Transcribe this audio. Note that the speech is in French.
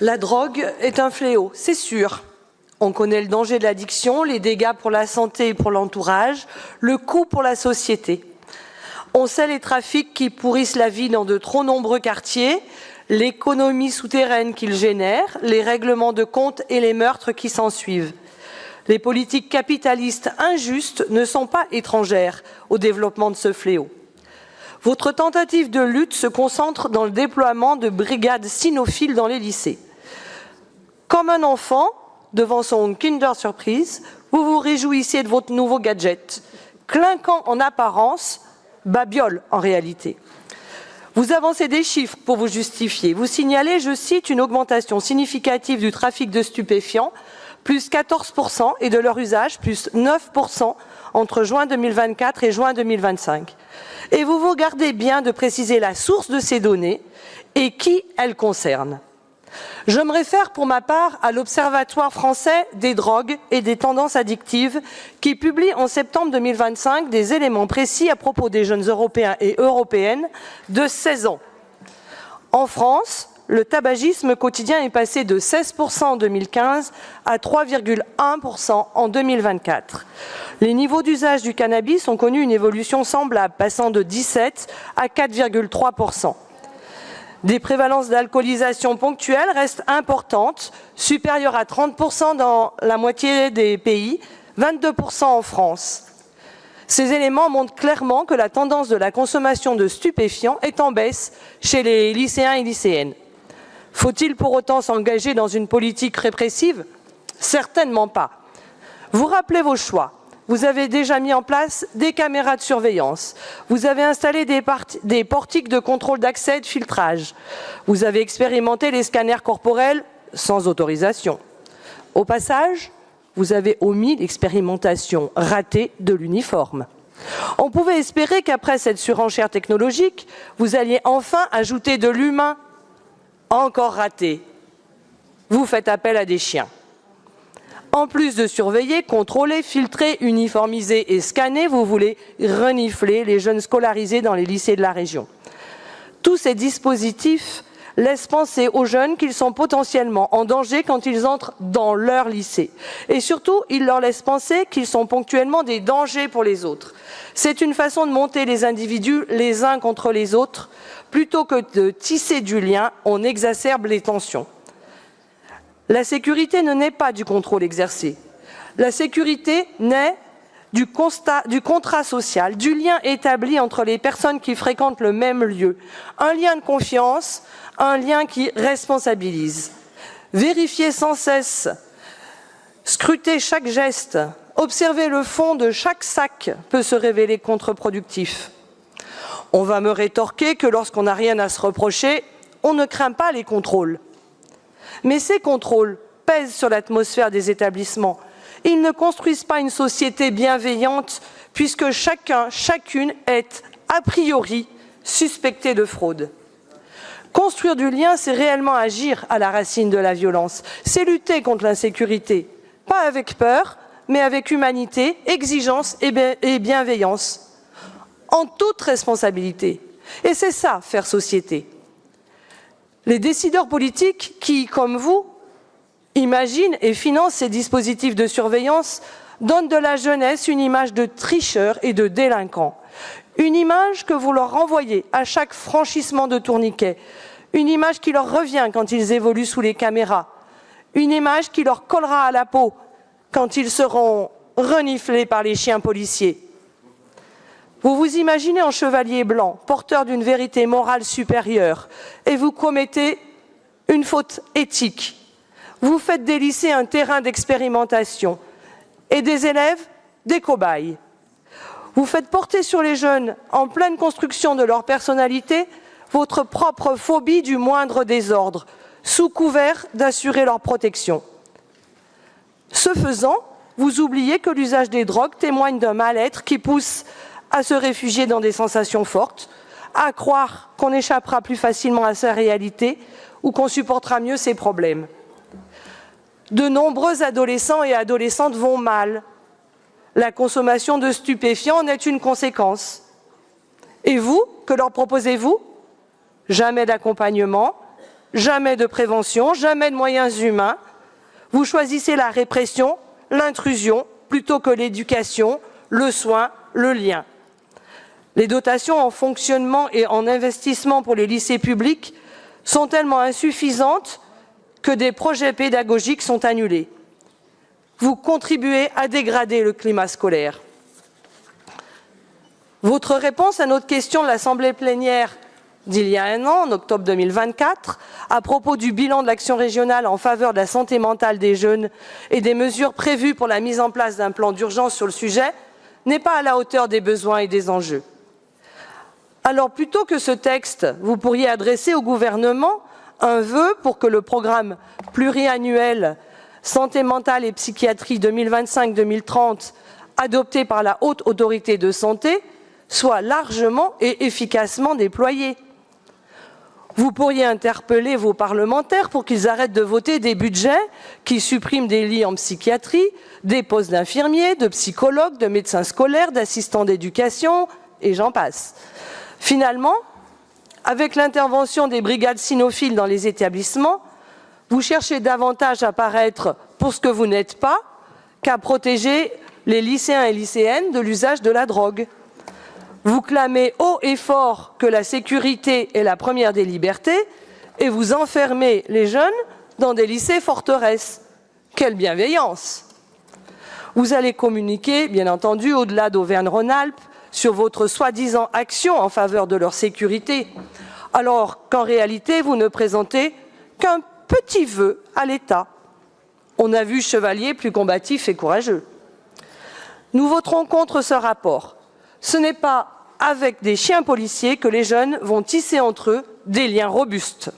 La drogue est un fléau, c'est sûr. On connaît le danger de l'addiction, les dégâts pour la santé et pour l'entourage, le coût pour la société. On sait les trafics qui pourrissent la vie dans de trop nombreux quartiers, l'économie souterraine qu'ils génèrent, les règlements de comptes et les meurtres qui s'ensuivent. Les politiques capitalistes injustes ne sont pas étrangères au développement de ce fléau. Votre tentative de lutte se concentre dans le déploiement de brigades cynophiles dans les lycées. Comme un enfant, devant son Kinder Surprise, vous vous réjouissez de votre nouveau gadget, clinquant en apparence, babiole en réalité. Vous avancez des chiffres pour vous justifier. Vous signalez, je cite, une augmentation significative du trafic de stupéfiants, plus 14%, et de leur usage, plus 9% entre juin 2024 et juin 2025. Et vous vous gardez bien de préciser la source de ces données et qui elles concernent. Je me réfère pour ma part à l'Observatoire français des drogues et des tendances addictives qui publie en septembre 2025 des éléments précis à propos des jeunes Européens et Européennes de 16 ans. En France, le tabagisme quotidien est passé de 16% en 2015 à 3,1% en 2024. Les niveaux d'usage du cannabis ont connu une évolution semblable, passant de 17 à 4,3%. Des prévalences d'alcoolisation ponctuelle restent importantes, supérieures à 30% dans la moitié des pays, 22% en France. Ces éléments montrent clairement que la tendance de la consommation de stupéfiants est en baisse chez les lycéens et lycéennes. Faut-il pour autant s'engager dans une politique répressive? Certainement pas. Vous rappelez vos choix. Vous avez déjà mis en place des caméras de surveillance. Vous avez installé des portiques de contrôle d'accès et de filtrage. Vous avez expérimenté les scanners corporels sans autorisation. Au passage, vous avez omis l'expérimentation ratée de l'uniforme. On pouvait espérer qu'après cette surenchère technologique, vous alliez enfin ajouter de l'humain. Encore raté. Vous faites appel à des chiens. En plus de surveiller, contrôler, filtrer, uniformiser et scanner, vous voulez renifler les jeunes scolarisés dans les lycées de la région. Tous ces dispositifs laissent penser aux jeunes qu'ils sont potentiellement en danger quand ils entrent dans leur lycée. Et surtout, ils leur laissent penser qu'ils sont ponctuellement des dangers pour les autres. C'est une façon de monter les individus les uns contre les autres. Plutôt que de tisser du lien, on exacerbe les tensions. La sécurité ne naît pas du contrôle exercé. La sécurité naît du contrat social, du lien établi entre les personnes qui fréquentent le même lieu. Un lien de confiance, un lien qui responsabilise. Vérifier sans cesse, scruter chaque geste, observer le fond de chaque sac peut se révéler contre-productif. On va me rétorquer que lorsqu'on n'a rien à se reprocher, on ne craint pas les contrôles. Mais ces contrôles pèsent sur l'atmosphère des établissements. Ils ne construisent pas une société bienveillante puisque chacun, chacune est a priori suspecté de fraude. Construire du lien, c'est réellement agir à la racine de la violence. C'est lutter contre l'insécurité, pas avec peur, mais avec humanité, exigence et bienveillance, en toute responsabilité. Et c'est ça, faire société. Les décideurs politiques qui, comme vous, imaginent et financent ces dispositifs de surveillance donnent de la jeunesse une image de tricheurs et de délinquants. Une image que vous leur renvoyez à chaque franchissement de tourniquet. Une image qui leur revient quand ils évoluent sous les caméras. Une image qui leur collera à la peau quand ils seront reniflés par les chiens policiers. Vous vous imaginez en chevalier blanc, porteur d'une vérité morale supérieure, et vous commettez une faute éthique. Vous faites des lycées un terrain d'expérimentation et des élèves des cobayes. Vous faites porter sur les jeunes, en pleine construction de leur personnalité, votre propre phobie du moindre désordre, sous couvert d'assurer leur protection. Ce faisant, vous oubliez que l'usage des drogues témoigne d'un mal-être qui pousse à se réfugier dans des sensations fortes, à croire qu'on échappera plus facilement à sa réalité ou qu'on supportera mieux ses problèmes. De nombreux adolescents et adolescentes vont mal. La consommation de stupéfiants en est une conséquence. Et vous, que leur proposez-vous? Jamais d'accompagnement, jamais de prévention, jamais de moyens humains. Vous choisissez la répression, l'intrusion, plutôt que l'éducation, le soin, le lien. Les dotations en fonctionnement et en investissement pour les lycées publics sont tellement insuffisantes que des projets pédagogiques sont annulés. Vous contribuez à dégrader le climat scolaire. Votre réponse à notre question de l'Assemblée plénière d'il y a un an, en octobre 2024, à propos du bilan de l'action régionale en faveur de la santé mentale des jeunes et des mesures prévues pour la mise en place d'un plan d'urgence sur le sujet, n'est pas à la hauteur des besoins et des enjeux. Alors, plutôt que ce texte, vous pourriez adresser au gouvernement un vœu pour que le programme pluriannuel Santé mentale et psychiatrie 2025-2030, adopté par la Haute Autorité de Santé, soit largement et efficacement déployé. Vous pourriez interpeller vos parlementaires pour qu'ils arrêtent de voter des budgets qui suppriment des lits en psychiatrie, des postes d'infirmiers, de psychologues, de médecins scolaires, d'assistants d'éducation, et j'en passe. Finalement, avec l'intervention des brigades cynophiles dans les établissements, vous cherchez davantage à paraître pour ce que vous n'êtes pas qu'à protéger les lycéens et lycéennes de l'usage de la drogue. Vous clamez haut et fort que la sécurité est la première des libertés et vous enfermez les jeunes dans des lycées forteresses. Quelle bienveillance! Vous allez communiquer, bien entendu, au-delà d'Auvergne-Rhône-Alpes, sur votre soi-disant action en faveur de leur sécurité, alors qu'en réalité, vous ne présentez qu'un petit vœu à l'État. On a vu chevalier plus combatif et courageux. Nous voterons contre ce rapport. Ce n'est pas avec des chiens policiers que les jeunes vont tisser entre eux des liens robustes.